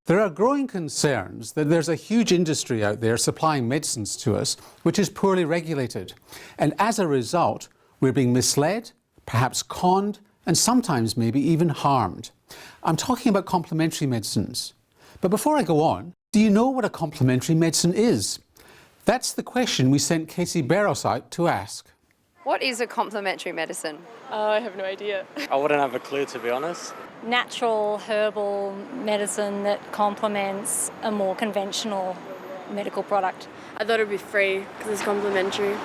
There are growing concerns that there's a huge industry out there supplying medicines to us which is poorly regulated. And as a result, we're being misled, perhaps conned, and sometimes maybe even harmed. I'm talking about complementary medicines. But before I go on, do you know what a complementary medicine is? That's the question we sent Casey Barros out to ask. What is a complementary medicine? I have no idea. I wouldn't have a clue, to be honest. Natural herbal medicine that complements a more conventional medical product. I thought it'd be free because it's complementary.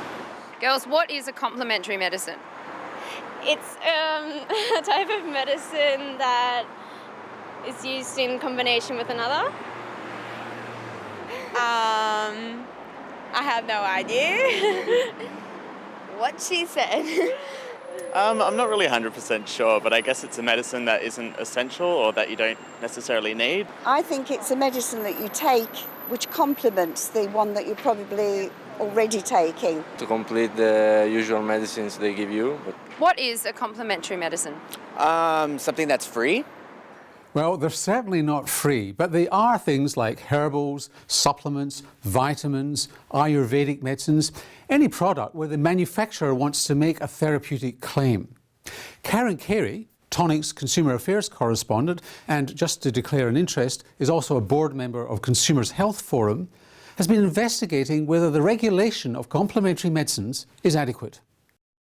Girls, what is a complementary medicine? It's a type of medicine that is used in combination with another. I have no idea what she said. I'm not really 100% sure, but I guess it's a medicine that isn't essential or that you don't necessarily need. I think it's a medicine that you take which complements the one that you're probably already taking. To complete the usual medicines they give you. What is a complementary medicine? Something that's free. Well, they're certainly not free, but they are things like herbals, supplements, vitamins, Ayurvedic medicines, any product where the manufacturer wants to make a therapeutic claim. Karen Carey, Tonic's Consumer Affairs correspondent, and just to declare an interest, is also a board member of Consumers Health Forum, has been investigating whether the regulation of complementary medicines is adequate.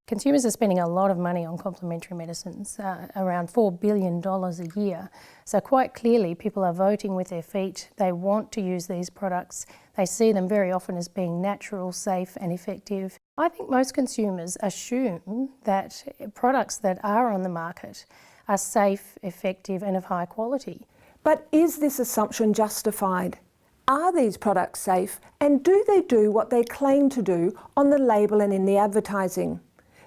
Consumers are spending a lot of money on complementary medicines, around $4 billion a year. So quite clearly people are voting with their feet. They want to use these products. They see them very often as being natural, safe and effective. I think most consumers assume that products that are on the market are safe, effective and of high quality. But is this assumption justified? Are these products safe and do they do what they claim to do on the label and in the advertising?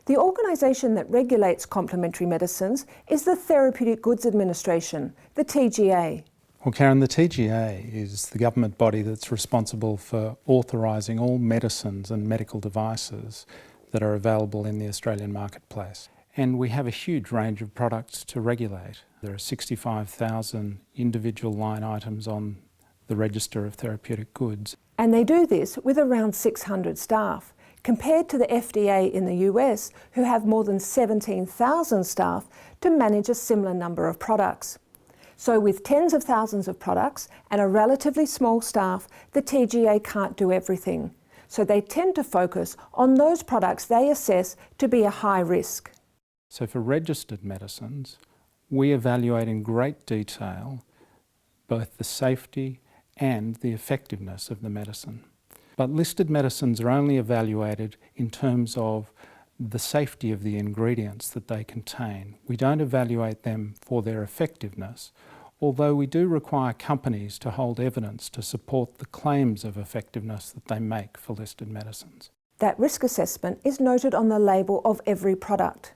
The organisation that regulates complementary medicines is the Therapeutic Goods Administration, the TGA. Well, Karen, the TGA is the government body that's responsible for authorising all medicines and medical devices that are available in the Australian marketplace. And we have a huge range of products to regulate. There are 65,000 individual line items on the Register of Therapeutic Goods. And they do this with around 600 staff, compared to the FDA in the US, who have more than 17,000 staff to manage a similar number of products. So with tens of thousands of products and a relatively small staff, the TGA can't do everything. So they tend to focus on those products they assess to be a high risk. So for registered medicines, we evaluate in great detail both the safety and the effectiveness of the medicine. But listed medicines are only evaluated in terms of the safety of the ingredients that they contain. We don't evaluate them for their effectiveness, although we do require companies to hold evidence to support the claims of effectiveness that they make for listed medicines. That risk assessment is noted on the label of every product.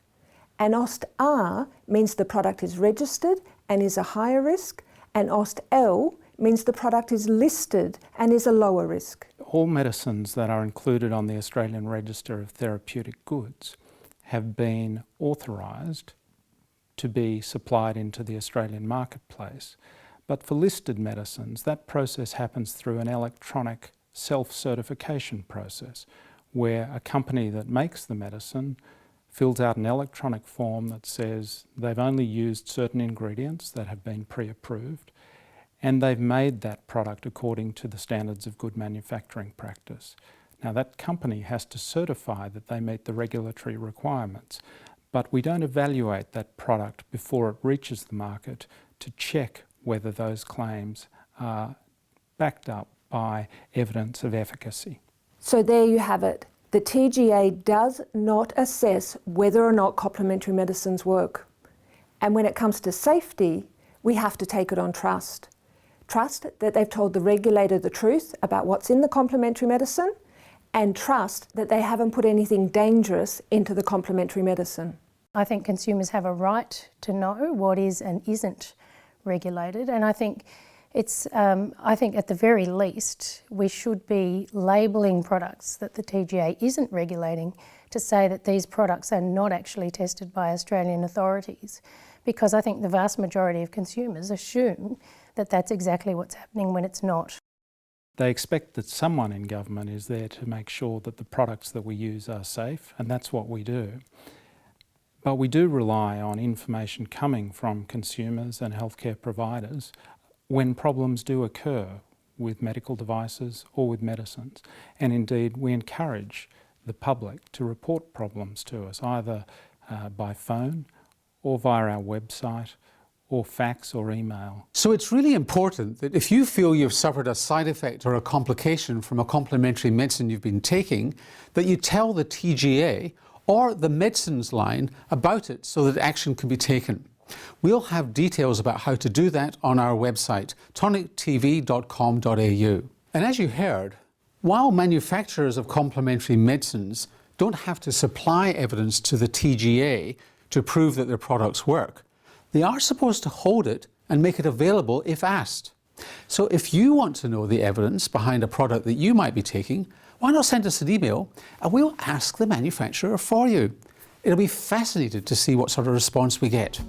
And OST-R means the product is registered and is a higher risk, and OST-L means the product is listed and is a lower risk. All medicines that are included on the Australian Register of Therapeutic Goods have been authorised to be supplied into the Australian marketplace. But for listed medicines, that process happens through an electronic self-certification process, where a company that makes the medicine fills out an electronic form that says they've only used certain ingredients that have been pre-approved, and they've made that product according to the standards of good manufacturing practice. Now that company has to certify that they meet the regulatory requirements, but we don't evaluate that product before it reaches the market to check whether those claims are backed up by evidence of efficacy. So there you have it. The TGA does not assess whether or not complementary medicines work. And when it comes to safety, we have to take it on trust. Trust that they've told the regulator the truth about what's in the complementary medicine, and trust that they haven't put anything dangerous into the complementary medicine. I think consumers have a right to know what is and isn't regulated, and I think at the very least we should be labelling products that the TGA isn't regulating to say that these products are not actually tested by Australian authorities, because I think the vast majority of consumers assume that that's exactly what's happening when it's not. They expect that someone in government is there to make sure that the products that we use are safe, and that's what we do. But we do rely on information coming from consumers and healthcare providers when problems do occur with medical devices or with medicines. And indeed, we encourage the public to report problems to us, either by phone or via our website or fax or email. So it's really important that if you feel you've suffered a side effect or a complication from a complementary medicine you've been taking, that you tell the TGA or the medicines line about it so that action can be taken. We'll have details about how to do that on our website, tonictv.com.au. And as you heard, while manufacturers of complementary medicines don't have to supply evidence to the TGA to prove that their products work, they are supposed to hold it and make it available if asked. So if you want to know the evidence behind a product that you might be taking, why not send us an email and we'll ask the manufacturer for you. It'll be fascinating to see what sort of response we get.